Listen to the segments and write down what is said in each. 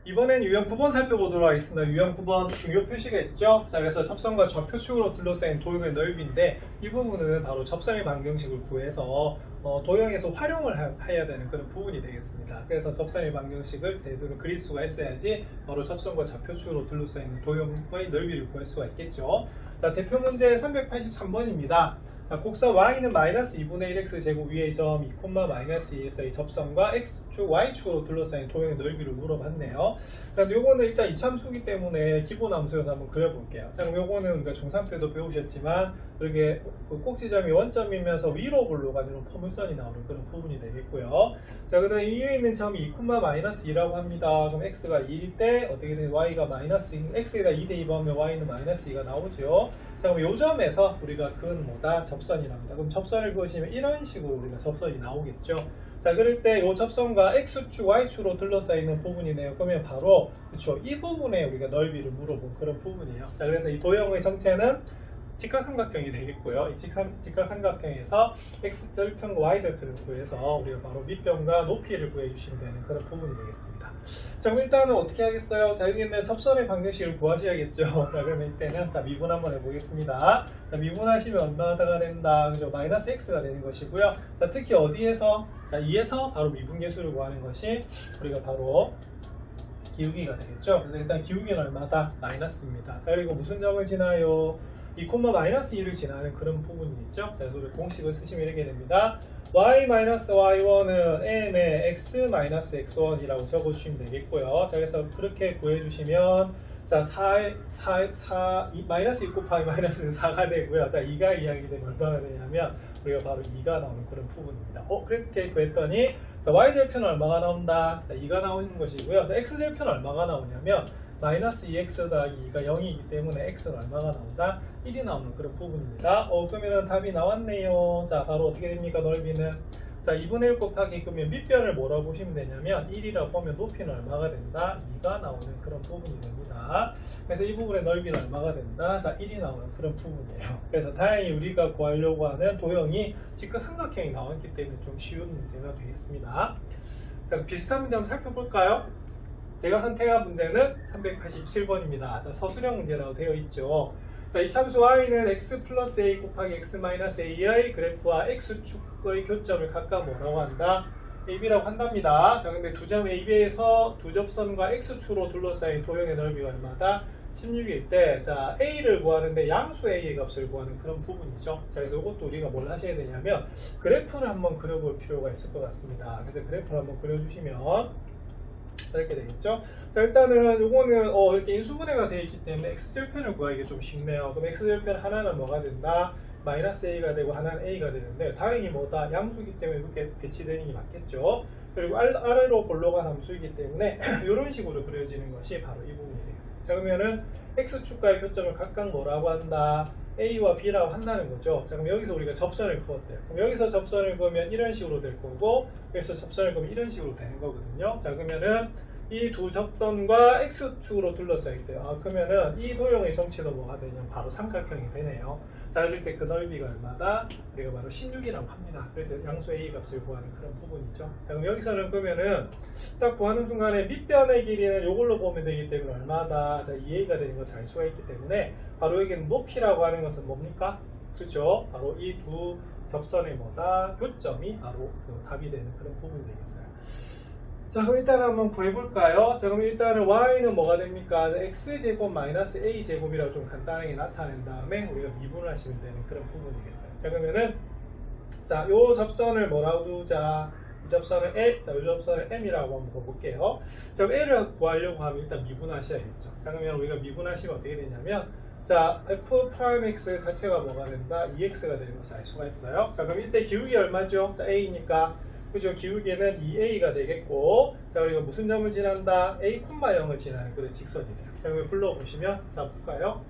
이번엔 유형 9번 살펴보도록 하겠습니다. 유형 9번 중요 표시가 있죠. 자, 그래서 접선과 좌표축으로 둘러싸인 도형의 넓이인데 이 부분은 바로 접선의 반경식을 구해서 도형에서 활용을 해야 되는 그런 부분이 되겠습니다. 그래서 접선의 반경식을 제대로 그릴 수가 있어야지 바로 접선과 좌표축으로 둘러싸인 도형의 넓이를 구할 수가 있겠죠. 자, 대표 문제 383번입니다. 자, 곡선 y는 마이너스 2분의 1x 제곱 위의 점 2, 마이너스 2에서 이 접선과 x축, y축으로 둘러싸인 도형의 넓이를 물어봤네요. 자, 요거는 일단 이참수기 때문에 기본 함수를 한번 그려볼게요. 자, 그럼 요거는 우리가 중3 때도 배우셨지만 이렇게 그 꼭지점이 원점이면서 위로 올라가는 포물선이 나오는 그런 부분이 되겠고요. 자, 그 다음에 위에 있는 점이 2, 마이너스 2라고 합니다. 그럼 x가 2일 때 어떻게 되면 y가 마이너스 2, x에다 2대 2 넣으면 y는 마이너스 2가 나오죠. 자, 그럼 요 점에서 우리가 그은 뭐다? 접선이랍니다. 그럼 접선을 그으시면 이런 식으로 우리가 접선이 나오겠죠. 자, 그럴 때 이 접선과 x축, y축으로 둘러싸이는 부분이네요. 그러면 바로 그렇죠. 이 부분에 우리가 넓이를 물어본 그런 부분이에요. 자, 그래서 이 도형의 정체는 직각삼각형이 되겠고요. 이 직각삼각형에서 x절편과 y절편을 구해서 우리가 바로 밑변과 높이를 구해주시면 되는 그런 부분이 되겠습니다. 자, 그럼 일단은 어떻게 하겠어요? 자, 여기 있는 접선의 방정식을 구하셔야겠죠. 자, 그러면 이때는 자, 미분 한번 해보겠습니다. 자, 미분하시면 얼마가 된다? 그죠? 마이너스 x가 되는 것이고요. 자, 특히 어디에서? 자, 2에서 바로 미분계수를 구하는 것이 우리가 바로 기울기가 되겠죠. 그래서 일단 기울기는 얼마다? 마이너스입니다. 자, 그리고 무슨 점을 지나요? 2, 마이너스 2를 지나는 그런 부분이 있죠. 자, 그래서 공식을 쓰시면 이렇게 됩니다. y-y1은 n의 x-x1이라고 적어주시면 되겠고요. 자, 그래서 그렇게 구해주시면 자, 마이너스 2 곱하기 마이너스는 4가 되고요. 자, 2가 이야기 되면 얼마가 되냐면 우리가 바로 2가 나오는 그런 부분입니다. 그렇게 구했더니 자, y절편은 얼마가 나온다? 자, 2가 나오는 것이고요. 자, x절편은 얼마가 나오냐면 마이너스 2x 더하기 2가 0이기 때문에 x는 얼마가 나온다? 1이 나오는 그런 부분입니다. 그러면 답이 나왔네요. 자, 바로 어떻게 됩니까? 넓이는 자, 2분의 1 곱하기 그러면 밑변을 뭐라고 보시면 되냐면 1이라고 보면 높이는 얼마가 된다? 2가 나오는 그런 부분이 됩니다. 그래서 이 부분의 넓이는 얼마가 된다? 자, 1이 나오는 그런 부분이에요. 그래서 다행히 우리가 구하려고 하는 도형이 직각삼각형이 나왔기 때문에 좀 쉬운 문제가 되겠습니다. 자, 비슷한 문제 한번 살펴볼까요? 제가 선택한 문제는 387번입니다. 자, 서술형 문제라고 되어 있죠. 자, 이 참수 y는 x 플러스 a 곱하기 x 마이너스 a의 그래프와 x축의 교점을 각각 뭐라고 한다? ab라고 한답니다. 자, 근데 두 점 ab에서 두 접선과 x축으로 둘러싸인 도형의 넓이가 얼마다? 16일 때, 자, a를 구하는데 양수 a의 값을 구하는 그런 부분이죠. 자, 그래서 이것도 우리가 뭘 하셔야 되냐면 그래프를 한번 그려볼 필요가 있을 것 같습니다. 그래서 그래프를 한번 그려주시면 자, 이렇게 되겠죠. 자, 일단은 요거는 이렇게 인수분해가 되어 있기 때문에 x절편을 구하기가 좀 쉽네요. 그럼 x절편 하나는 뭐가 된다? 마이너스 a가 되고 하나는 a가 되는데 다행히 뭐다? 양수이기 때문에 이렇게 배치되는 게 맞겠죠. 그리고 아래로 볼록한 함수이기 때문에 이런 식으로 그려지는 것이 바로 이 부분이 되겠습니다. 자, 그러면은 x축과의 교점을 각각 뭐라고 한다? A와 B라고 한다는 거죠. 자, 그럼 여기서 우리가 접선을 그었대요. 그럼 여기서 접선을 그으면 이런 식으로 될 거고 여기서 접선을 그으면 이런 식으로 되는 거거든요. 자, 그러면은 이 두 접선과 X축으로 둘러싸이게 돼요. 그러면은 이 도형의 정체도 뭐가 되냐면 바로 삼각형이 되네요. 자, 그럴 때 그 넓이가 얼마다? 우리가 바로 16이라고 합니다. 그럴 때 양수 A 값을 구하는 그런 부분이죠. 자, 그럼 여기서는 그러면은 딱 구하는 순간에 밑변의 길이는 이걸로 보면 되기 때문에 얼마다? 자, 2A가 되는 걸 알 수가 있기 때문에 바로 여기는 높이라고 하는 것은 뭡니까? 그렇죠? 바로 이 두 접선의 뭐다? 교점이 바로 그 답이 되는 그런 부분이 되겠어요. 자, 그럼 일단 한번 구해볼까요? 자, 그럼 일단은 y는 뭐가 됩니까? x제곱 마이너스 a제곱이라고 좀 간단하게 나타낸 다음에 우리가 미분을 하시면 되는 그런 부분이겠어요. 자, 그러면은 자, 요 접선을 뭐라고 두자? 이 접선을 L, 자, 이 접선을 M이라고 한번 볼게요. 자, L을 구하려고 하면 일단 미분하셔야겠죠. 자, 그러면 우리가 미분하시면 어떻게 되냐면 자, f'(x) 자체가 뭐가 된다? 2x가 되는 것을 알 수가 있어요. 자, 그럼 이때 기울기 얼마죠? 자, a니까 그죠? 기울기는 2a가 되겠고 자, 그리고 무슨 점을 지난다? a, 0을 지나는 그런 직선이 돼요. 자, 그러면 불러보시면 자, 볼까요?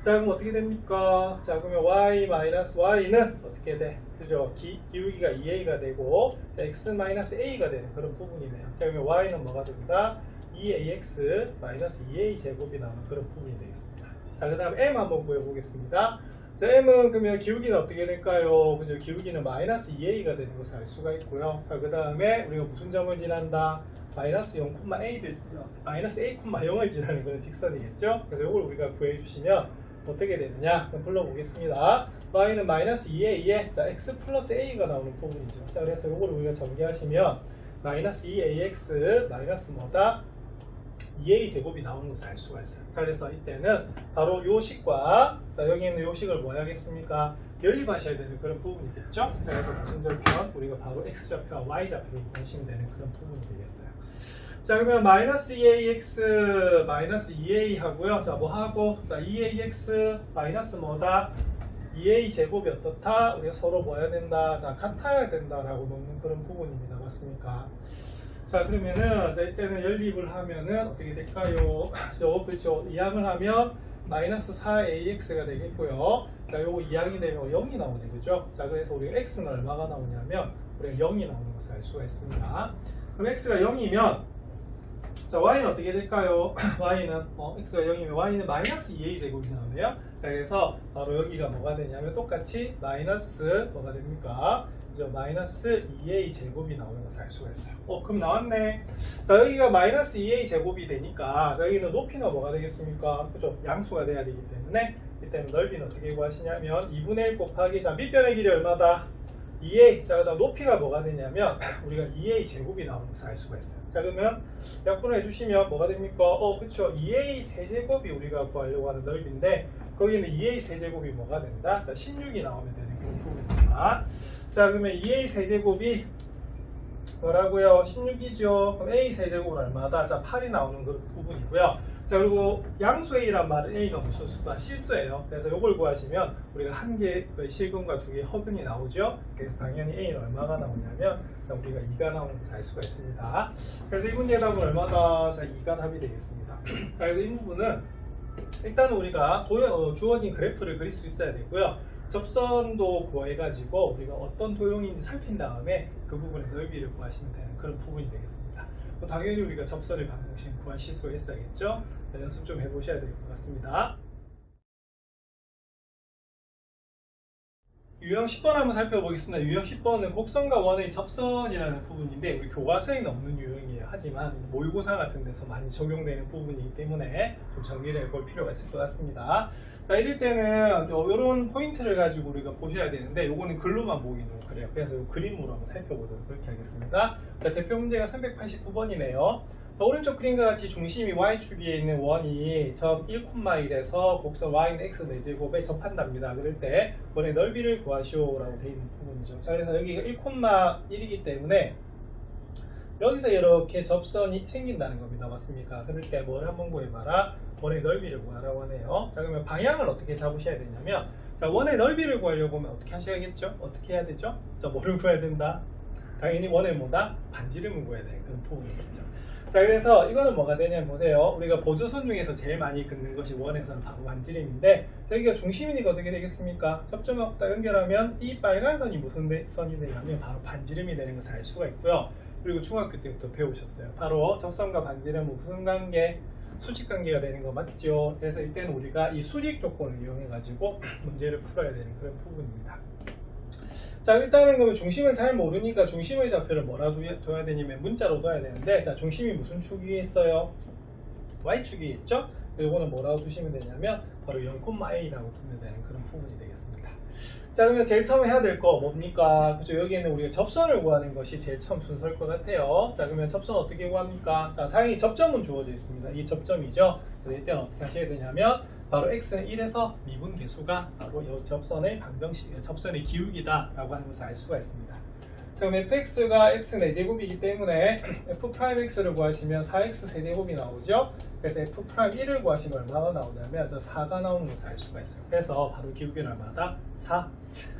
자, 그럼 어떻게 됩니까? 자, 그러면 y-y는 어떻게 돼? 그죠? 기울기가 2a가 되고 자, x-a가 되는 그런 부분이네요. 자, 그러면 y는 뭐가 된다? 2ax-2a 제곱이 나오는 그런 부분이 되겠습니다. 자, 그 다음 m 한번 구해보겠습니다. 자, m은 그러면 기울기는 어떻게 될까요? 그죠? 기울기는 마이너스 2a가 되는 것을 알 수가 있고요. 자, 그 다음에 우리가 무슨 점을 지난다? 마이너스 0,a를 마이너스 a,0을 지나는 그런 직선이겠죠? 그래서 이걸 우리가 구해주시면 어떻게 되느냐? 그럼 불러보겠습니다. y는 마이너스 2a에 자, x 플러스 a가 나오는 부분이죠. 자, 그래서 이걸 우리가 전개하시면 마이너스 2ax 마이너스 뭐다? 2a 제곱이 나오는 것을 알 수가 있어요. 자, 그래서 이때는 바로 요 식과 자, 여기 있는 요 식을 뭐 해야겠습니까? 연립하셔야 되는 그런 부분이겠죠? 자, 그래서 무슨 절편? 우리가 바로 x좌표와 y좌표로 보시면 되는 그런 부분이 되겠어요. 자, 그러면 마이너스 2ax 마이너스 2a 하고요. 자, 뭐 하고? 자, 2ax 마이너스 뭐다? 2a 제곱이 어떻다? 우리가 서로 뭐 해야 된다? 자, 같아야 된다라고 놓는 그런 부분입니다. 맞습니까? 자, 그러면은 자, 이때는 연립을 하면은 어떻게 될까요? 그렇죠. 이항을 하면 마이너스 4ax가 되겠고요. 자, 요거 이항이 되면 0이 나오네, 그죠? 자, 그래서 우리가 x는 얼마가 나오냐면 우리가 0이 나오는 것을 알 수가 있습니다. 그럼 x가 0이면 자, y는 어떻게 될까요? y는 x가 0이면 y는 마이너스 2a 제곱이 나오네요. 자, 그래서 바로 여기가 뭐가 되냐면 똑같이 마이너스 뭐가 됩니까? 마이너스 2a 제곱이 나오는 것을 알 수가 있어요. 그럼 나왔네. 자, 여기가 마이너스 2a 제곱이 되니까 자, 여기는 높이는 뭐가 되겠습니까? 그죠? 양수가 돼야 되기 때문에 이때는 넓이는 어떻게 구하시냐면 2분의 1 곱하기 자, 밑변의 길이 얼마다? 2a. 자, 그다음 높이가 뭐가 되냐면 우리가 2a 제곱이 나오는 것을 알 수가 있어요. 자, 그러면 약분을 해주시면 뭐가 됩니까? 그렇죠. 2a 세제곱이 우리가 구하려고 하는 넓이인데 거기는 2a 세제곱이 뭐가 된다? 자, 16이 나오면 되는 그런 부분입니다. 자, 그러면 2a 세제곱이 뭐라고요? 16이죠. 그럼 a 세제곱은 얼마다? 자, 8이 나오는 그 부분이고요. 자, 그리고 양수 a란 말은 a가 무슨 수다? 실수예요. 그래서 이걸 구하시면 우리가 한 개의 실근과 두 개의 허근이 나오죠. 그래서 당연히 a는 얼마가 나오냐면 자, 우리가 2가 나오는 것을 알 수가 있습니다. 그래서 이 문제의 답은 얼마다? 자, 2가 답이 되겠습니다. 자, 그래서 이 부분은 일단은 우리가 주어진 그래프를 그릴 수 있어야 되고요. 접선도 구해가지고 우리가 어떤 도형인지 살핀 다음에 그 부분의 넓이를 구하시면 되는 그런 부분이 되겠습니다. 당연히 우리가 접선을 방정식 구하실 수 있어야겠죠. 연습 좀 해보셔야 될 것 같습니다. 유형 10번 한번 살펴보겠습니다. 유형 10번은 곡선과 원의 접선이라는 부분인데 우리 교과서에는 없는 유형이에요. 하지만 모의고사 같은 데서 많이 적용되는 부분이기 때문에 좀 정리를 해볼 필요가 있을 것 같습니다. 자, 이럴 때는 이런 포인트를 가지고 우리가 보셔야 되는데 요거는 글로만 보기는 그래요. 그래서 이 그림으로 한번 살펴보도록 그렇게 하겠습니다. 자, 대표 문제가 389번이네요. 자, 오른쪽 그림과 같이 중심이 y축에 있는 원이 점 1,1에서 곡선 y는 x 4제곱에 접한답니다. 그럴 때 원의 넓이를 구하시오라고 되어 있는 부분이죠. 자, 그래서 여기가 1,1이기 때문에 여기서 이렇게 접선이 생긴다는 겁니다. 맞습니까? 그럴 때 뭘 한번 구해봐라? 원의 넓이를 구하라고 하네요. 자, 그러면 방향을 어떻게 잡으셔야 되냐면 자, 원의 넓이를 구하려고 하면 어떻게 하셔야겠죠? 어떻게 해야 되죠? 자, 뭐를 구해야 된다? 당연히 원의 뭐다? 반지름을 구해야 되는 그런 부분이겠죠. 자, 그래서 이거는 뭐가 되냐면 보세요. 우리가 보조선 중에서 제일 많이 긋는 것이 원에서는 바로 반지름인데 여기가 중심이니까 어떻게 되겠습니까? 접점하고 딱 연결하면 이 빨간 선이 무슨 선이 되냐면 바로 반지름이 되는 것을 알 수가 있고요. 그리고 중학교 때부터 배우셨어요. 바로 접선과 반지름은 무슨 관계? 수직 관계가 되는 거 맞죠? 그래서 이때는 우리가 이 수직 조건을 이용해 가지고 문제를 풀어야 되는 그런 부분입니다. 자, 일단은 그러면 중심을 잘 모르니까 중심의 좌표를 뭐라고 둬야 되냐면 문자로 둬야 되는데 자, 중심이 무슨 축이 있어요? y축이 있죠? 이거는 뭐라고 두시면 되냐면 바로 0,a라고 두면 되는 그런 부분이 되겠습니다. 자, 그러면 제일 처음 해야 될 거 뭡니까? 그죠? 여기에는 우리가 접선을 구하는 것이 제일 처음 순서일 것 같아요. 자, 그러면 접선 어떻게 구합니까? 자, 다행히 접점은 주어져 있습니다. 이 접점이죠. 그래서 이때는 어떻게 하셔야 되냐면 바로 x는 1에서 미분 계수가 바로 이 접선의 방정식, 접선의 기울기다 라고 하는 것을 알 수가 있습니다. 자, 그럼 fx가 x 4제곱이기 때문에 f'x를 구하시면 4x 세제곱이 나오죠. 그래서 f'1을 구하시면 얼마가 나오냐면 저 4가 나오는 것을 알 수가 있어요. 그래서 바로 기울기는 얼마다? 4.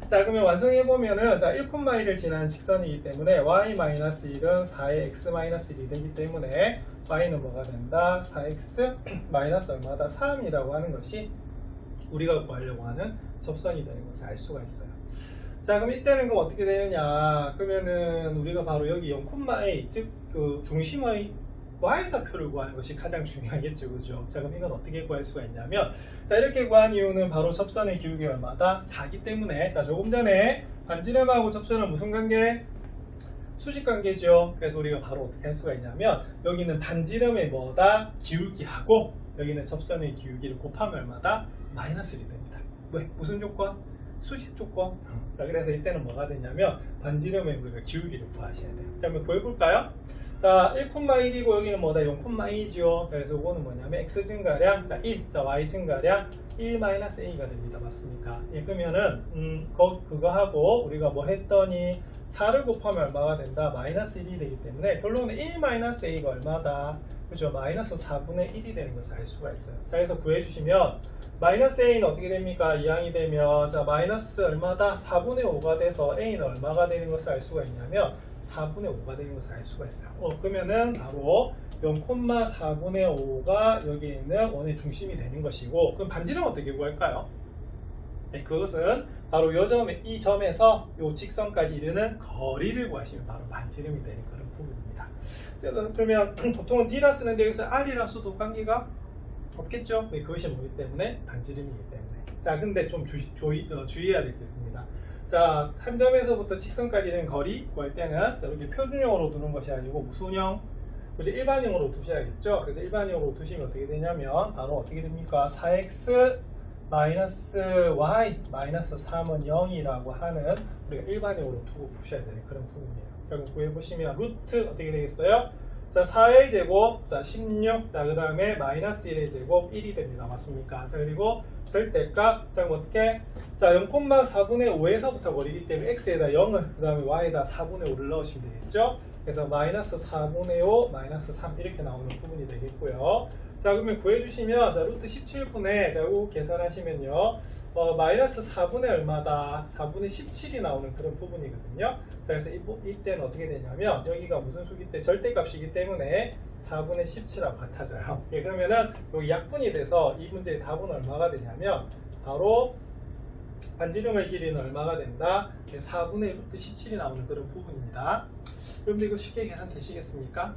자, 그러면 완성해보면은 자, 1,1을 지나는 직선이기 때문에 y-1은 4의 x-1이 되기 때문에 y는 뭐가 된다? 4x 마이너스 얼마다? 3이라고 하는 것이 우리가 구하려고 하는 접선이 되는 것을 알 수가 있어요. 자, 그럼 이때는 그럼 어떻게 되느냐? 그러면은 우리가 바로 여기 0,a 즉 그 중심의 y좌표를 구하는 것이 가장 중요하겠죠, 그죠? 자, 그럼 이건 어떻게 구할 수가 있냐면, 자, 이렇게 구한 이유는 바로 접선의 기울기 얼마다? 4기 때문에, 자, 조금 전에 반지름하고 접선은 무슨 관계? 수직 관계죠. 그래서 우리가 바로 어떻게 할 수가 있냐면, 여기는 반지름의 뭐다? 기울기하고, 여기는 접선의 기울기를 곱하면 얼마다? 마이너스 1이 됩니다. 왜? 무슨 조건? 수직 조건. 자, 그래서 이때는 뭐가 되냐면, 반지름의 우리가 기울기를 구하셔야 돼요. 자, 한번 구해볼까요? 자, 1,1이고 여기는 뭐다? 0,2죠. 자, 그래서 이거는 뭐냐면 x 증가량, 자, 1, 자, y 증가량 1-a가 됩니다. 맞습니까? 예, 그러면은 그거 하고 우리가 뭐 했더니 4를 곱하면 얼마가 된다? 마이너스 1이 되기 때문에 결론은 1-a가 얼마다? 그죠? 마이너스 4분의 1이 되는 것을 알 수가 있어요. 자, 그래서 구해주시면 마이너스 a는 어떻게 됩니까? 이항이 되면 자, 마이너스 얼마다? 4분의 5가 돼서 a는 얼마가 되는 것을 알 수가 있냐면 4분의 5가 되는 것을 알 수가 있어요. 그러면은 바로 0,4분의 5가 여기 있는 원의 중심이 되는 것이고, 그럼 반지름 어떻게 구할까요? 네, 그것은 바로 이 점에서 이 직선까지 이르는 거리를 구하시면 바로 반지름이 되는 그런 부분입니다. 자, 그러면 보통은 D라 쓰는데 여기서 R이라 써도 관계가 없겠죠? 네, 그것이 뭐기 때문에? 반지름이기 때문에. 자, 근데 좀 주의해야 되겠습니다. 자, 한 점에서부터 직선까지 있는 거리 구할 때는 이렇게 표준형으로 두는 것이 아니고 무슨형? 그죠? 일반형으로 두셔야겠죠? 그래서 일반형으로 두시면 어떻게 되냐면 바로 어떻게 됩니까? 4x 마이너스 y 마이너스 3은 0이라고 하는 우리가 일반형으로 두고 푸셔야 되는 그런 부분이에요. 자, 그럼 구해보시면 루트 어떻게 되겠어요? 자, 4의 제곱, 자, 16, 자, 그 다음에 마이너스 1의 제곱 1이 됩니다. 맞습니까? 자, 그리고 절대값, 자, 그럼 어떻게? 자, 0,4분의 5에서부터 거리기 때문에 x에다 0을, 그 다음에 y에다 4분의 5를 넣으시면 되겠죠? 그래서 마이너스 4분의 5, 마이너스 3 이렇게 나오는 부분이 되겠고요. 자, 그러면 구해주시면, 자, 루트 17분의, 자, 이거 계산하시면요. 마이너스 4분의 얼마다? 4분의 17이 나오는 그런 부분이거든요. 자, 그래서 이때는 어떻게 되냐면 여기가 무슨 수기 때 절대값이기 때문에 4분의 17하고 같아져요. 예, 그러면은 여기 약분이 돼서 이 문제의 답은 얼마가 되냐면 바로 반지름의 길이는 얼마가 된다? 4분의 루트 17이 나오는 그런 부분입니다. 여러분들 이거 쉽게 계산되시겠습니까?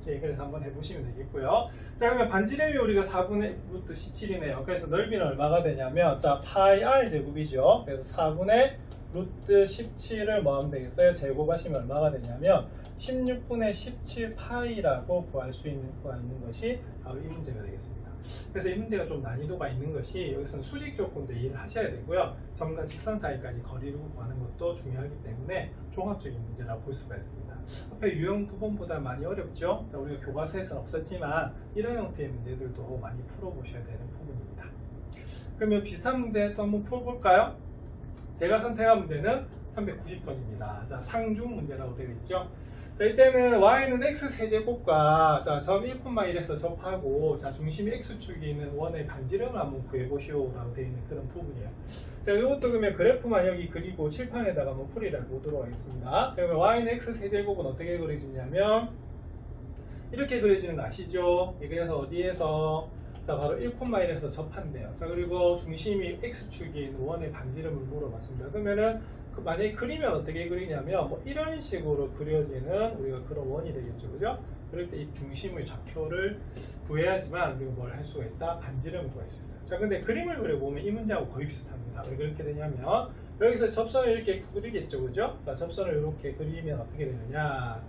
예, 그래서 한번 해보시면 되겠고요. 자, 그러면 반지름이 우리가 4분의 루트 17이네요. 그래서 넓이는 얼마가 되냐면, 자, 파이 r 제곱이죠. 그래서 4분의 루트 17을 뭐 하면 되겠어요? 제곱하시면 얼마가 되냐면 16분의 17 파이라고 구할 수 있는 것이 바로 이 문제가 되겠습니다. 그래서 이 문제가 좀 난이도가 있는 것이 여기서는 수직 조건도 이해를 하셔야 되고요. 점과 직선 사이까지 거리를 구하는 것도 중요하기 때문에 종합적인 문제라고 볼 수가 있습니다. 앞에 유형 9번보다 많이 어렵죠? 자, 우리가 교과서에서는 없었지만 이런 형태의 문제들도 많이 풀어보셔야 되는 부분입니다. 그러면 비슷한 문제 또 한번 풀어볼까요? 제가 선택한 문제는 390번입니다. 자, 상중 문제라고 되어 있죠? 자, 이때는 y는 x 세제곱과 자, 점 1,1에서 접하고 자, 중심이 x축이 있는 원의 반지름을 한번 구해보시오 라고 되어 있는 그런 부분이에요. 자, 이것도 그러면 그래프만 여기 그리고 칠판에다가 한번 풀이를 보도록 하겠습니다. 자, 그러면 y는 x 세제곱은 어떻게 그려지냐면 이렇게 그려지는 거 아시죠? 그래서 어디에서 자, 바로 1,1에서 접한대요. 자, 그리고 중심이 x축이 있는 원의 반지름을 물어봤습니다. 그러면은 만약에 그리면 어떻게 그리냐면 뭐 이런 식으로 그려지는 우리가 그런 원이 되겠죠, 그죠? 그럴 때 이 중심의 좌표를 구해야지만 우리가 뭘 할 수가 있다? 반지름을 구할 수 있어요. 자, 근데 그림을 그려보면 이 문제하고 거의 비슷합니다. 왜 그렇게 되냐면 여기서 접선을 이렇게 그리겠죠, 그죠? 자, 접선을 이렇게 그리면 어떻게 되느냐?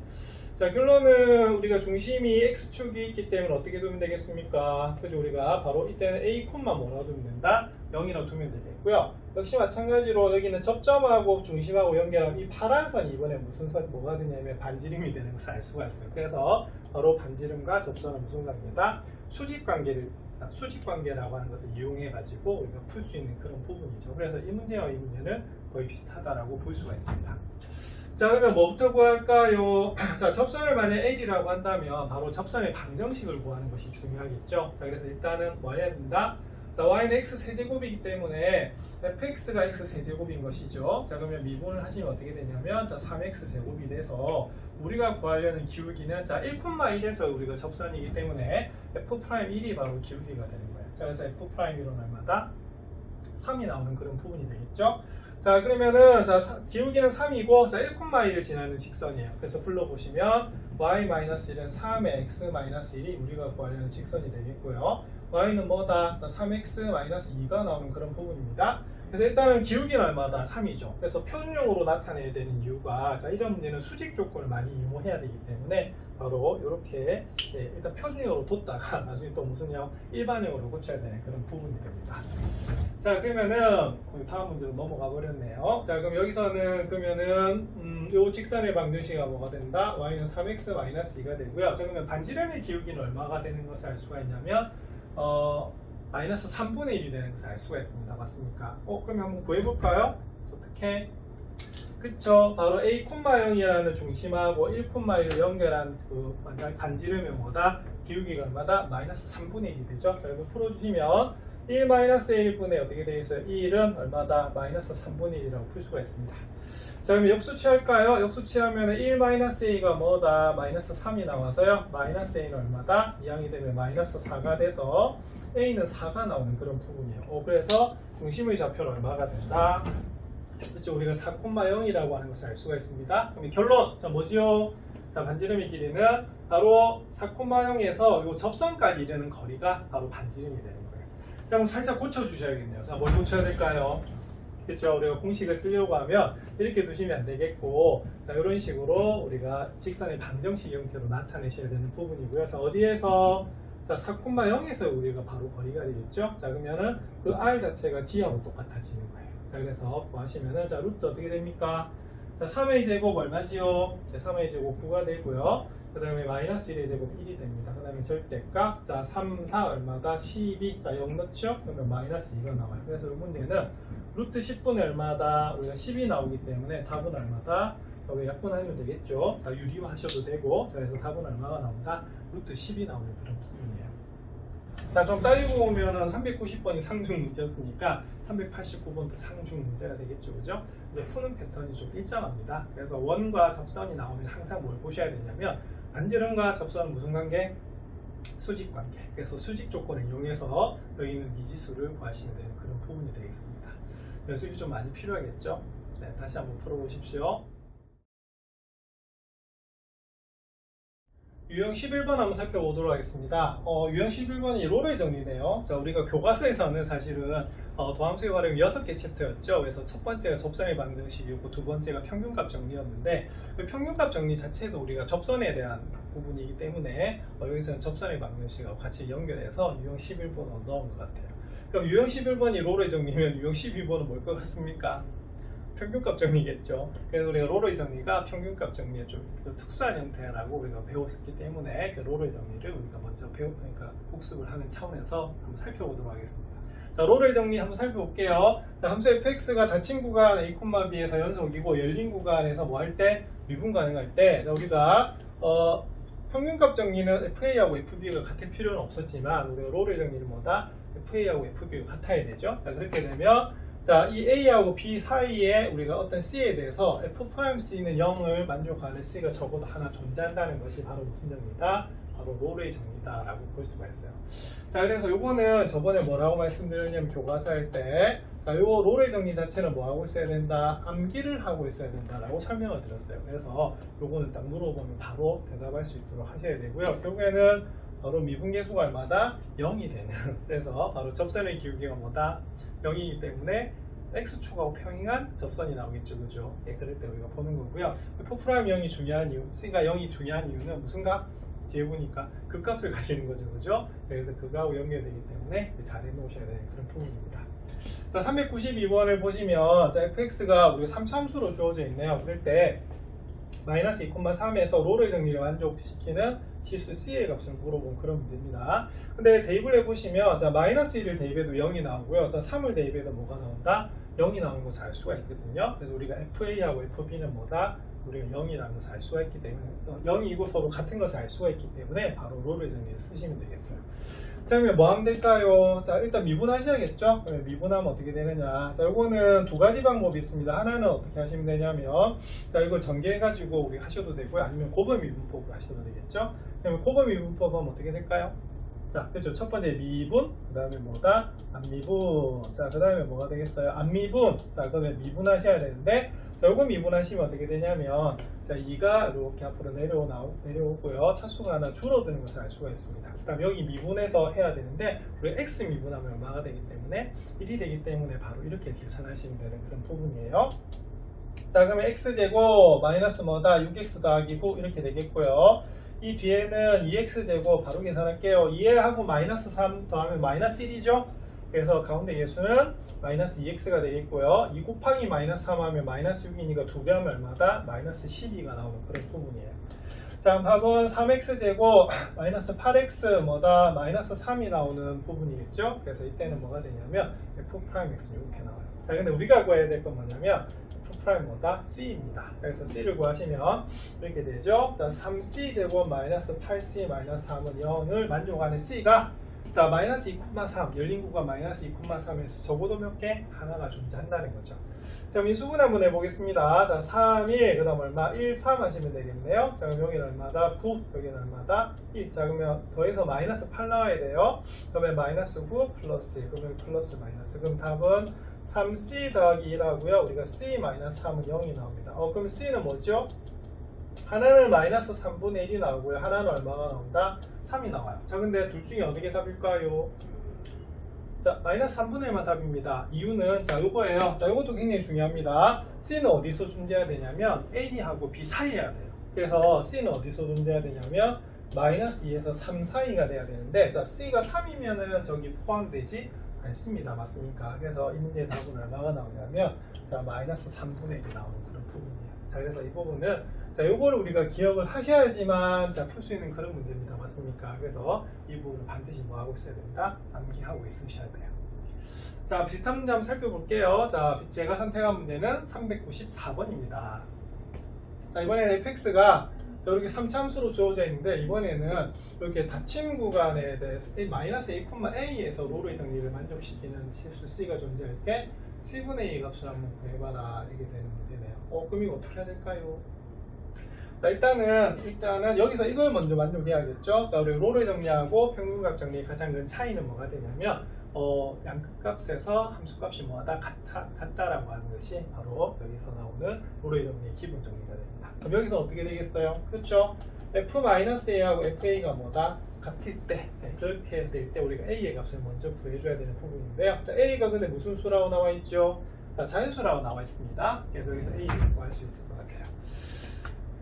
자, 결론은 우리가 중심이 x축이 있기 때문에 어떻게 두면 되겠습니까? 그죠? 우리가 바로 이때는 a 콤마 뭐라고 두면 된다? 0이라고 두면 되겠고요. 역시 마찬가지로 여기는 접점하고 중심하고 연결한 이 파란 선이 이번에 무슨 선 뭐가 되냐면 반지름이 되는 것을 알 수가 있어요. 그래서 바로 반지름과 접선은 무슨 관계다? 수직 관계라고 하는 것을 이용해 가지고 우리가 풀 수 있는 그런 부분이죠. 그래서 이 문제와 이 문제는 거의 비슷하다라고 볼 수가 있습니다. 자, 그러면 뭐부터 구할까요? 자, 접선을 만약 L이라고 한다면 바로 접선의 방정식을 구하는 것이 중요하겠죠. 자, 그래서 일단은 뭐 해야 된다? 자, y는 x 세제곱이기 때문에 fx가 x 세제곱인 것이죠. 자, 그러면 미분을 하시면 어떻게 되냐면 자, 3x 제곱이 돼서 우리가 구하려는 기울기는 자, 1,1에서 우리가 접선이기 때문에 f'1이 바로 기울기가 되는 거예요. 자, 그래서 f'1은 얼마다? 3이 나오는 그런 부분이 되겠죠. 자, 그러면은 자 기울기는 3이고 자 1,1을 지나는 직선이에요. 그래서 불러보시면 y-1은 3의 x-1이 우리가 구하려는 직선이 되겠고요. y는 뭐다? 자 3x-2가 나오는 그런 부분입니다. 그래서 일단은 기울기는 얼마다? 3이죠. 그래서 표준형으로 나타내야 되는 이유가 자 이런 문제는 수직 조건을 많이 이용해야 되기 때문에 바로 이렇게 일단 표준형으로 뒀다가 나중에 또 무슨 형? 일반형으로 고쳐야 되는 그런 부분이 됩니다. 자, 그러면은 다음 문제로 넘어가 버렸네요. 자, 그럼 여기서는 그러면은 요 직선의 방정식이 뭐가 된다? y는 3x-2가 되고요. 자, 그러면 반지름의 기울기는 얼마가 되는 것을 알 수가 있냐면 마이너스 3분의 1이 되는 것을 알 수가 있습니다. 맞습니까? 그러면 한번 구해볼까요? 어떻게? 그쵸? 바로 a,0이라는 중심하고 1,1을 연결한 그 반지름의 뭐다? 기울기가 얼마다? 마이너스 3분의 1이 되죠? 자, 이거 풀어주시면 1-1분의 어떻게 되어 있어요? 1은 얼마다? 마이너스 3분의 1이라고 풀 수가 있습니다. 자, 그럼 역수치할까요? 역수치하면 1-a가 뭐다? 마이너스 3이 나와서요. 마이너스 a는 얼마다? 2항이 되면 마이너스 4가 돼서 a는 4가 나오는 그런 부분이에요. 그래서 중심의 좌표는 얼마가 된다? 그렇죠. 우리가 4,0이라고 하는 것을 알 수가 있습니다. 그럼 결론! 자, 뭐지요? 자, 반지름의 길이는 바로 4,0에서 요 접선까지 이르는 거리가 바로 반지름이 되는 거예요. 자, 그럼 살짝 고쳐주셔야겠네요. 자, 뭘 고쳐야 될까요? 그렇죠. 우리가 공식을 쓰려고 하면 이렇게 두시면 안 되겠고, 자, 이런 식으로 우리가 직선의 방정식 형태로 나타내셔야 되는 부분이고요. 자, 어디에서? 자, 4,0에서 우리가 바로 거리가 되겠죠. 자, 그러면은 그 r 자체가 d하고 똑같아지는 거예요. 자, 그래서 구하시면은 자, 루트 어떻게 됩니까? 자, 3의 제곱 얼마지요? 자, 3의 제곱 9가 되고요. 그 다음에 마이너스 1의 제곱 1이 됩니다. 그 다음에 절대값, 자, 3, 4 얼마다? 12. 자, 0 넣죠? 그러면 마이너스 2가 나와요. 그래서 이 문제는 루트 10분의 얼마다? 우리가 10이 나오기 때문에 답은 얼마다? 여기 약분하면 되겠죠? 자, 유리화하셔도 되고, 자, 그래서 답은 얼마가 나온다? 루트 10이 나오는 그런 부분이에요. 자, 그럼 따지고 보면은 390번이 상중 문제였으니까 389번도 상중 문제가 되겠죠, 그죠? 이제 푸는 패턴이 좀 일정합니다. 그래서 원과 접선이 나오면 항상 뭘 보셔야 되냐면 반지름과 접선은 무슨 관계? 수직 관계. 그래서 수직 조건을 이용해서 여기 있는 미지수를 구하시면 되는 그런 부분이 되겠습니다. 연습이 좀 많이 필요하겠죠? 네, 다시 한번 풀어보십시오. 유형 11번 한번 살펴보도록 하겠습니다. 유형 11번이 롤의 정리네요. 자, 우리가 교과서에서는 사실은 도함수의 활용 6개 챕터였죠. 그래서 첫 번째가 접선의 방정식이었고 두 번째가 평균값 정리였는데 그 평균값 정리 자체도 우리가 접선에 대한 부분이기 때문에 여기서는 접선의 방정식하고 같이 연결해서 유형 11번으로 넣은 것 같아요. 그럼 유형 11번이 롤의 정리면 유형 12번은 뭘 것 같습니까? 평균값 정리겠죠. 그래서 우리가 롤의 정리가 평균값 정리의 좀 특수한 형태라고 우리가 배웠었기 때문에 그 롤의 정리를 우리가 먼저 그러니까 복습을 하는 차원에서 한번 살펴보도록 하겠습니다. 자, 롤의 정리 한번 살펴볼게요. 자, 함수 fx가 닫힌 구간 a, b에서 연속이고 열린 구간에서 뭐 할 때? 미분 가능할 때 자, 우리가 평균값 정리는 FA하고 FB가 같을 필요는 없었지만 우리가 롤의 정리는 뭐다? FA하고 FB가 같아야 되죠. 자, 그렇게 되면 자, 이 A하고 B 사이에 우리가 어떤 C에 대해서 F'C는 0을 만족하는 C가 적어도 하나 존재한다는 것이 바로 무슨 정리다? 바로 롤의 정리다라고 볼 수가 있어요. 자, 그래서 요거는 저번에 뭐라고 말씀드렸냐면 교과서 할 때 자, 요 롤의 정리 자체는 뭐 하고 있어야 된다? 암기를 하고 있어야 된다라고 설명을 드렸어요. 그래서 요거는 딱 물어보면 바로 대답할 수 있도록 하셔야 되고요. 결국에는 바로 미분계수가 얼마다? 0이 되는 그래서 바로 접선의 기울기가 뭐다? 0이기 때문에 x축하고 평행한 접선이 나오겠죠, 그죠? 예, 그럴 때 우리가 보는 거고요. F'0이 중요한 이유, C가 0이 중요한 이유는 무슨 값? 뒤에 보니까 그 값을 가시는 거죠, 그죠? 그래서 그거하고 연결되기 때문에 잘 해놓으셔야 되는 그런 부분입니다. 자, 392번을 보시면 자, fx가 우리가 3참수로 주어져 있네요. 그럴 때 마이너스 2,3에서 롤의 정리를 만족시키는 실수 C의 값을 물어본 그런 문제입니다. 근데 대입을 해보시면 자, 마이너스 1을 대입해도 0이 나오고요. 자, 3을 대입해도 뭐가 나온다? 0이 나오는 것을 알 수가 있거든요. 그래서 우리가 FA하고 FB는 뭐다? 우리가 0이라는 것을 알 수가 있기 때문에 0이고 서로 같은 것을 알 수가 있기 때문에 바로 롤의 정리를 쓰시면 되겠어요. 자, 그러면 뭐 하면 될까요? 자, 일단 미분하셔야겠죠? 미분하면 어떻게 되느냐? 자, 이거는 두 가지 방법이 있습니다. 하나는 어떻게 하시면 되냐면 자, 이걸 전개해가지고 우리 하셔도 되고요. 아니면 곱의 미분법을 하셔도 되겠죠? 그러면 곱의 미분법은 어떻게 될까요? 자, 그렇죠. 첫 번째 미분, 그 다음에 뭐다? 안미분. 자, 그 다음에 뭐가 되겠어요? 안미분. 자, 그러면 미분하셔야 되는데, 자, 요거 미분하시면 어떻게 되냐면, 자, 2가 이렇게 앞으로 내려오고요. 차수가 하나 줄어드는 것을 알 수가 있습니다. 그 다음 여기 미분해서 해야 되는데, 우리 x 미분하면 얼마가 되기 때문에, 1이 되기 때문에 바로 이렇게 계산하시면 되는 그런 부분이에요. 자, 그러면 x제곱 마이너스 뭐다? 6x 더하기 9 이렇게 되겠고요. 이 뒤에는 2x제곱 바로 계산할게요. 2하고 마이너스 3 더하면 마이너스 1이죠. 그래서 가운데 예수는 마이너스 2x가 되겠고요. 2 곱하기 마이너스 3 하면 마이너스 6이니까 2배 하면 얼마다? 마이너스 12가 나오는 그런 부분이에요. 자, 답은 3x제곱 마이너스 8x 뭐다? 마이너스 3이 나오는 부분이겠죠. 그래서 이때는 뭐가 되냐면 f'x 이렇게 나와요. 자, 근데 우리가 구해야 될 건 뭐냐면 f' 뭐다? c입니다. 그래서 c를 구하시면 이렇게 되죠. 자, 3c 제곱 마이너스 8c 마이너스 3은 0을 만족하는 c가 자, 마이너스 2,3 열린 구가 마이너스 2,3에서 적어도 몇 개? 하나가 존재한다는 거죠. 자, 그럼 이 수분 한번 해보겠습니다. 자, 3, 1, 그 다음 얼마? 1, 3 하시면 되겠네요. 자, 그럼 여기는 얼마다? 9, 여기는 얼마다? 1. 자, 그러면 더해서 마이너스 8 나와야 돼요. 그러면 마이너스 9 플러스 1, 그러면 플러스 마이너스. 그럼 답은 3c 더하기 1하고요. 우리가 c 마이너스 3은 0이 나옵니다. 그럼 c는 뭐죠? 하나는 마이너스 3분의 1이 나오고요. 하나는 얼마가 나온다? 3이 나와요. 자, 근데 둘 중에 어떻게 답일까요? 자, 마이너스 3분의 1만 답입니다. 이유는 자, 요거예요. 자, 요것도 굉장히 중요합니다. C는 어디서 존재해야 되냐면 A하고 B 사이에야 돼요. 그래서 C는 어디서 존재해야 되냐면 마이너스 2에서 3 사이가 돼야 되는데 자, C가 3이면은 저기 포함되지 않습니다. 맞습니까? 그래서 이 문제의 답은 얼마가 나오냐면 자, 마이너스 3분의 1이 나오는 그런 부분이에요. 자, 그래서 이 부분은 자, 요거를 우리가 기억을 하셔야지만 자, 풀 수 있는 그런 문제입니다. 맞습니까? 그래서 이 부분을 반드시 뭐 하고 있어야 된다? 암기하고 있으셔야 돼요. 자, 비슷한 문제 한번 살펴볼게요. 자, 제가 선택한 문제는 394번입니다. 자, 이번에는 fx가 이렇게 3참수로 주어져 있는데 이번에는 이렇게 닫힌 구간에 대해서 마이너스 a,a에서 롤의 정리를 만족시키는 실수 c가 존재할 때 c분의 2 값을 한번 구해봐라 이게 되는 문제네요. 그럼 이거 어떻게 해야 될까요? 자, 일단은 여기서 이걸 먼저 만족해야겠죠. 자, 우리 롤을 정리하고 평균값 정리의 가장 큰 차이는 뭐가 되냐면 양극값에서 함수값이 뭐하다? 같다라고 하는 것이 바로 여기서 나오는 롤의 정리의 기본 정리가 됩니다. 그럼 여기서 어떻게 되겠어요? 그렇죠? f-a하고 fa가 뭐다? 같을 때 그렇게 될 때 우리가 a의 값을 먼저 구해줘야 되는 부분인데요. 자, a가 근데 무슨 수라고 나와 있죠? 자, 자연수라고 나와 있습니다. 그래서 여기서 a를 구할 수 있을 것 같아요.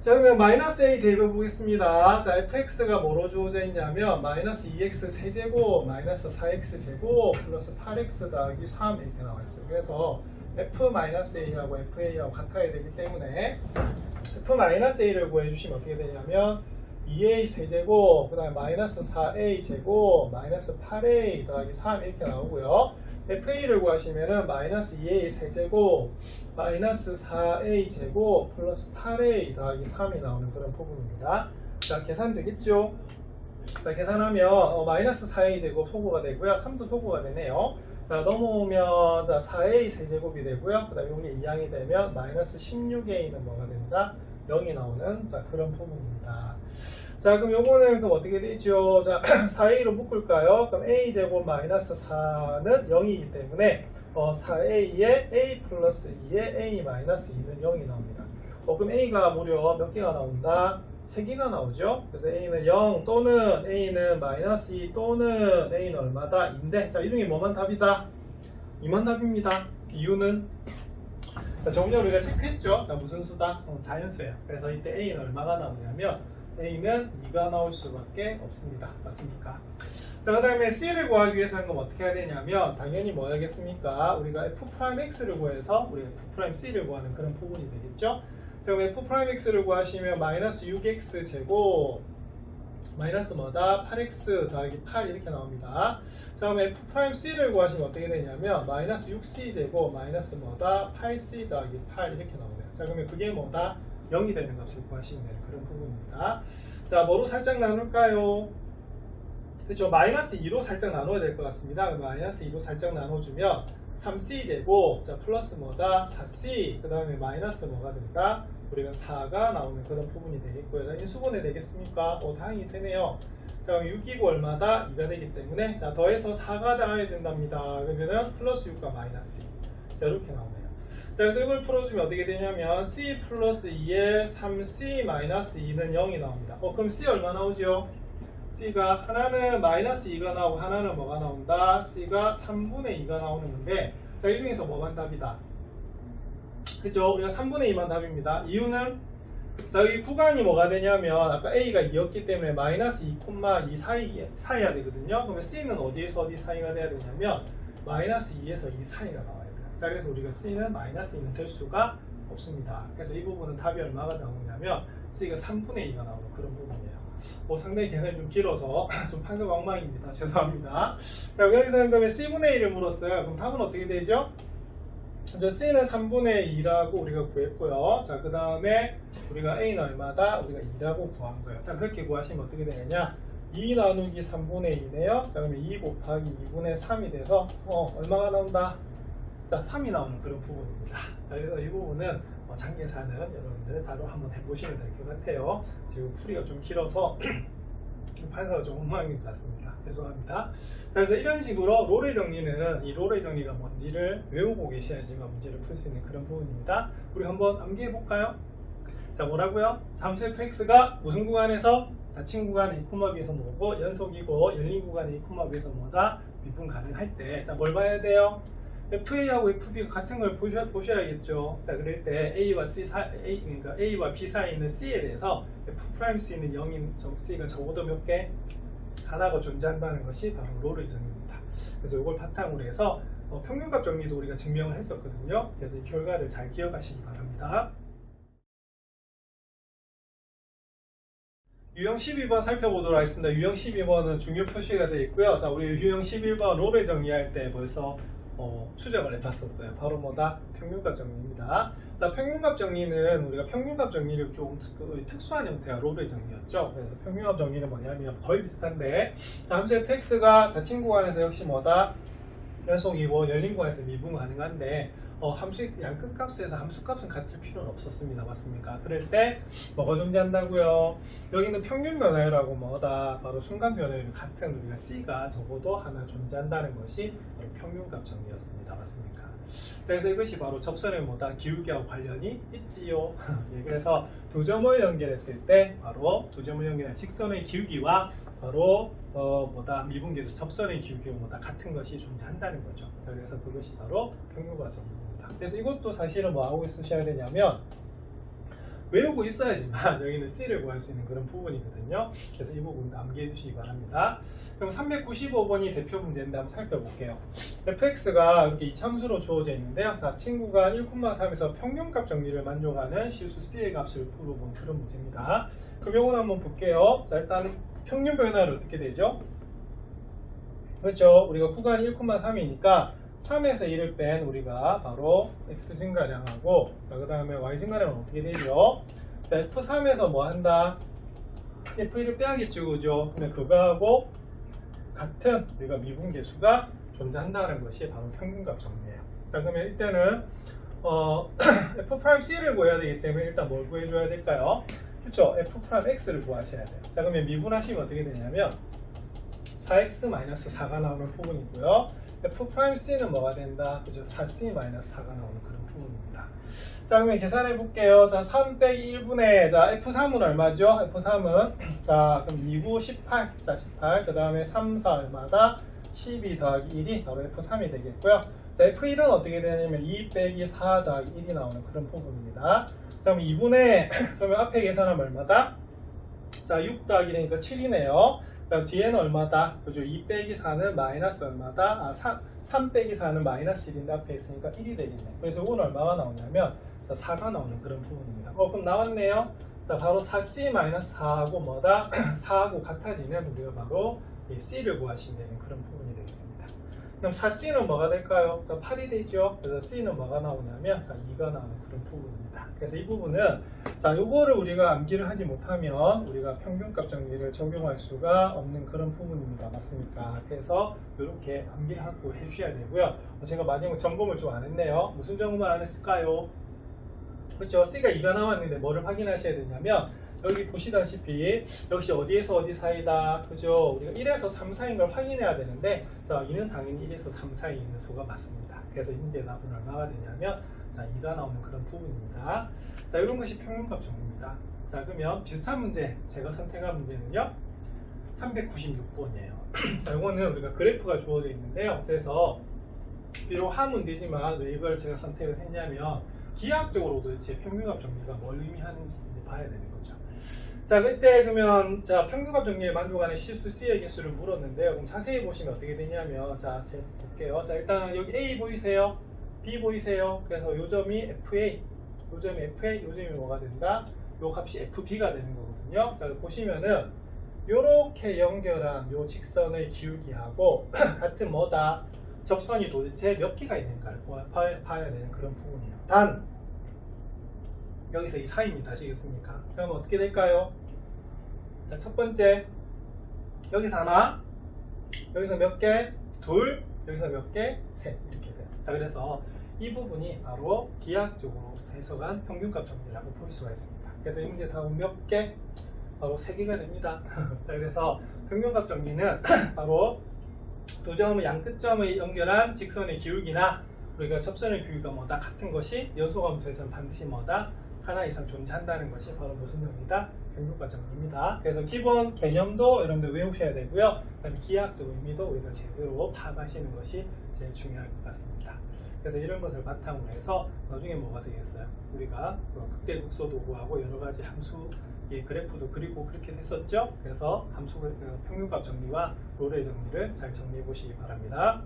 자, 그러면 마이너스 a 대입해 보겠습니다. 자, fx가 뭐로 주어져 있냐면 마이너스 2x 세제곱 마이너스 4x 제곱 플러스 8x 더하기 3 이렇게 나와 있어요. 그래서 f-a하고 fa하고 같아야 되기 때문에 f-a를 구해주시면 어떻게 되냐면 2a 세제곱 그 다음에 마이너스 4a 제곱 마이너스 8a 더하기 3 이렇게 나오고요. fa를 구하시면은 마이너스 2a 세제곱 마이너스 4a 제곱 플러스 8a 더하기 3이 나오는 그런 부분입니다. 자, 계산 되겠죠? 자, 계산하면 마이너스 4a 제곱 소거가 되고요. 3도 소거가 되네요. 자, 넘어오면 자, 4a 세제곱이 되고요. 그 다음에 여기 2항이 되면 마이너스 16a는 뭐가 된다? 0이 나오는 자, 그런 부분입니다. 자, 그럼 요거는 그럼 어떻게 되죠? 자, 4a로 묶을까요? 그럼 a제곱 마이너스 4는 0이기 때문에 4a에 a 플러스 2에 a 마이너스 2는 0이 나옵니다. 그럼 a가 무려 몇 개가 나온다? 3개가 나오죠? 그래서 a는 0 또는 a는 마이너스 2 또는 a는 얼마다? 2인데 자, 이 중에 뭐만 답이다? 2만 답입니다. 이유는 자, 조금 전에 우리가 체크했죠? 자, 무슨 수다? 자연수예요. 그래서 이때 a는 얼마가 나오냐면 a는 2가 나올 수밖에 없습니다. 맞습니까? 자, 그 다음에 c를 구하기 위해서는 그럼 어떻게 해야 되냐면 당연히 뭐 해야겠습니까? 우리가 f'x를 구해서 우리가 f'c를 구하는 그런 부분이 되겠죠? 자, 그럼 f'x를 구하시면 마이너스 6x 제곱 마이너스 뭐다? 8x 더하기 8 이렇게 나옵니다. 자, 그럼 f'c를 구하시면 어떻게 되냐면 마이너스 6c 제곱 마이너스 뭐다? 8c 더하기 8 이렇게 나오네요. 자, 그러면 그게 뭐다? 0이 되는 값을 구하시면 되는 그런 부분입니다. 자, 뭐로 살짝 나눌까요? 그렇죠. 마이너스 2로 살짝 나눠야 될 것 같습니다. 마이너스 2로 살짝 나눠주면 3c 제곱 자, 플러스 뭐다? 4c 그 다음에 마이너스 뭐가 될까? 우리가 4가 나오는 그런 부분이 되겠고요. 자, 인수분해 되겠습니까? 다행히 되네요. 자, 6이고 얼마다? 2가 되기 때문에 자, 더해서 4가 나와야 된답니다. 그러면은 플러스 6과 마이너스 2. 자, 이렇게 나오네요. 자, 그래서 이걸 풀어주면 어떻게 되냐면 C 플러스 2에 3C 마이너스 2는 0이 나옵니다. 그럼 C 얼마 나오죠? C가 하나는 마이너스 2가 나오고 하나는 뭐가 나온다? C가 3분의 2가 나오는 건데 자, 이 중에서 뭐만 답이다? 그죠? 우리가 3분의 2만 답입니다. 이유는 자, 여기 구간이 뭐가 되냐면 아까 A가 2였기 때문에 마이너스 2,2 사이야 되거든요. 그러면 C는 어디에서 어디 사이가 돼야 되냐면 마이너스 2에서 2 사이가 나와야 돼요. 자, 그래서 우리가 C는 마이너스 2는 될 수가 없습니다. 그래서 이 부분은 답이 얼마가 나오냐면 C가 3분의 2가 나오는 그런 부분이에요. 상당히 계산이 좀 길어서 좀 판결 엉망입니다. 죄송합니다. 자, 여기서 그러면 C분의 1을 물었어요. 그럼 답은 어떻게 되죠? 먼저 C는 3분의 2라고 우리가 구했고요. 자, 그 다음에 우리가 A는 얼마다? 우리가 2라고 구한 거예요. 자, 그렇게 구하시면 어떻게 되느냐? 2 나누기 3분의 2네요. 자, 그러면 2 곱하기 2분의 3이 돼서 얼마가 나온다? 자, 3이 나오는 그런 부분입니다. 자, 그래서 이 부분은 장계산은 여러분들 따로 한번 해보시면 될 것 같아요. 지금 풀이가 좀 길어서 판사가 좀 엉망인 것 같습니다. 죄송합니다. 자, 그래서 이런 식으로 롤의 정리는 이 롤의 정리가 뭔지를 외우고 계셔야지만 문제를 풀 수 있는 그런 부분입니다. 우리 한번 암기해 볼까요? 자, 뭐라고요? 잠수 fx가 무슨 구간에서 닫힌 구간의 2,b에서 뭐고 연속이고 열린 구간의 2,b에서 뭐다? 미분 가능할 때 자, 뭘 봐야 돼요? FA하고 FB가 같은 걸 보셔야겠죠. 자, 그럴 때 그러니까 A와 B 사이에 있는 C에 대해서 F'C는 0인 C가 적어도 몇 개? 하나가 존재한다는 것이 바로 롤의 정리입니다. 그래서 이걸 바탕으로 해서 평균값 정리도 우리가 증명을 했었거든요. 그래서 이 결과를 잘 기억하시기 바랍니다. 유형 12번 살펴보도록 하겠습니다. 유형 12번은 중요 표시가 되어 있고요. 자, 우리 유형 11번 롤을 정리할 때 벌써 추적을 해봤었어요. 바로 뭐다? 평균값 정리입니다. 자, 평균값 정리는 우리가 평균값 정리를 좀 특수한 형태가 롤의 정리였죠. 그래서 평균값 정리는 뭐냐면 거의 비슷한데, 자, 함수 fx가 닫힌 구간에서 역시 뭐다? 연속이고 열린 구간에서 미분 가능한데 함수 양끝값에서 함수값은 같을 필요는 없었습니다. 맞습니까? 그럴 때 뭐가 존재한다고요? 여기는 평균 변화율하고 뭐다? 바로 순간 변화율 같은 우리가 C가 적어도 하나 존재한다는 것이 바로 평균값 정리였습니다. 맞습니까? 자, 그래서 이것이 바로 접선의 뭐다? 기울기하고 관련이 있지요. 예, 그래서 두 점을 연결했을 때 바로 두 점을 연결한 직선의 기울기와 바로 뭐다? 미분계수 접선의 기울기가 뭐다? 같은 것이 존재한다는 거죠. 자, 그래서 그것이 바로 평균값 정리입니다. 그래서 이것도 사실은 뭐 하고 있으셔야 되냐면 외우고 있어야지만 여기는 C를 구할 수 있는 그런 부분이거든요. 그래서 이 부분도 암기해 주시기 바랍니다. 그럼 395번이 대표 문제인데 한번 살펴볼게요. fx가 이렇게 이참수로 주어져 있는데요. 자, 친구가 1,3에서 평균값 정리를 만족하는 실수 C의 값을 풀어본 그런 문제입니다. 그럼 이건 한번 볼게요. 자, 일단 평균 변화를 어떻게 되죠? 그렇죠. 우리가 구간이 1,3이니까 3에서 1을 뺀 우리가 바로 x 증가량하고 그 다음에 y 증가량은 어떻게 되죠? 자, f3에서 뭐 한다? f1을 빼야겠죠, 그죠? 근데 그거하고 같은 우리가 미분계수가 존재한다는 것이 바로 평균값 정리예요. 자, 그러면 일단은 f'C를 구해야 되기 때문에 일단 뭘 구해줘야 될까요? 그렇죠? f'X를 구하셔야 돼요. 자, 그러면 미분하시면 어떻게 되냐면 4x-4가 나오는 부분이고요. f'C는 뭐가 된다? 그죠? 4c-4가 나오는 그런 부분입니다. 자, 그러면 계산해 볼게요. 자, 3 빼기 1분의 자, f3은 얼마죠? f3은 자, 그럼 2, 9, 18. 자, 18. 그 다음에 3, 4 얼마다? 12 더하기 1이 바로 f3이 되겠고요. 자, f1은 어떻게 되냐면 2 빼기 4 더하기 1이 나오는 그런 부분입니다. 자, 그럼 2분의 그러면 앞에 계산하면 얼마다? 자, 6 더하기 1이니까 7이네요. 그럼 뒤에는 얼마다? 그죠? 2 빼기 4는 마이너스 얼마다? 3 빼기 4는 마이너스 1인데 앞에 있으니까 1이 되겠네. 그래서 이건 얼마가 나오냐면 4가 나오는 그런 부분입니다. 그럼 나왔네요. 자, 바로 4c-4하고 뭐다? 4하고 같아지는 우리가 바로 이 c를 구하시면 되는 그런 부분이 되겠습니다. 그럼 4c는 뭐가 될까요? 자, 8이 되죠. 그래서 c는 뭐가 나오냐면 자, 2가 나오는 그런 부분입니다. 그래서 이 부분은 자, 요거를 우리가 암기를 하지 못하면 우리가 평균값 정리를 적용할 수가 없는 그런 부분입니다. 맞습니까? 그래서 이렇게 암기를 하고 해주셔야 되고요. 제가 마지막에 점검을 좀 안 했네요. 무슨 점검을 안 했을까요? 그렇죠. C가 2가 나왔는데 뭐를 확인하셔야 되냐면 여기 보시다시피 역시 어디에서 어디 사이다. 그죠? 우리가 1에서 3 사이인 걸 확인해야 되는데 자, 2는 당연히 1에서 3 사이에 있는 수가 맞습니다. 그래서 이 문제의 답은 얼마가 되냐면 자, 2가 나오는 그런 부분입니다. 자, 이런 것이 평균값 정리입니다. 자, 그러면 비슷한 문제 제가 선택한 문제는요. 396번이에요. 자, 이거는 우리가 그래프가 주어져 있는데요. 그래서 비록 하면 되지만 왜 이걸 제가 선택을 했냐면 기하학적으로 도대체 평균값 정리가 뭘 의미하는지 봐야 되는 거죠. 자, 그때 그러면 자, 평균값 정리에 만족하는 실수 C의 개수를 물었는데요. 그럼 자세히 보시면 어떻게 되냐면 자, 제가 볼게요. 자, 일단 여기 A 보이세요? B 보이세요? 그래서 요 점이 FA, 요 점이 FA, 요 점이 뭐가 된다? 요 값이 FB가 되는 거거든요. 자, 보시면은 요렇게 연결한 요 직선의 기울기하고 같은 뭐다? 접선이 도대체 몇 개가 있는가를 봐야 되는 그런 부분이에요. 단 여기서 이 사이입니다. 아시겠습니까? 그럼 어떻게 될까요? 자, 첫 번째 여기서 하나, 여기서 몇 개? 둘, 여기서 몇 개? 셋 이렇게 돼요. 자, 그래서 이 부분이 바로 기하학적으로 해석한 평균값 정리라고 볼 수가 있습니다. 그래서 이 문제 답은 몇 개? 바로 3개가 됩니다. 자, 그래서 평균값 정리는 바로 두 점의 양 끝점의 연결한 직선의 기울기나 우리가 접선의 기울기가 뭐다 같은 것이 연소함수에서는 반드시 뭐다 하나 이상 존재한다는 것이 바로 무슨 정리다? 평균값 정리입니다. 그래서 기본 개념도 여러분들 외우셔야 되고요. 그다음에 기하학적 의미도 우리가 제대로 파악하시는 것이 제일 중요할 것 같습니다. 그래서 이런 것을 바탕으로 해서 나중에 뭐가 되겠어요? 우리가 극대극소도 구하고 여러 가지 함수의 그래프도 그리고 그렇게 했었죠. 그래서 함수 평균값 정리와 롤의 정리를 잘 정리해 보시기 바랍니다.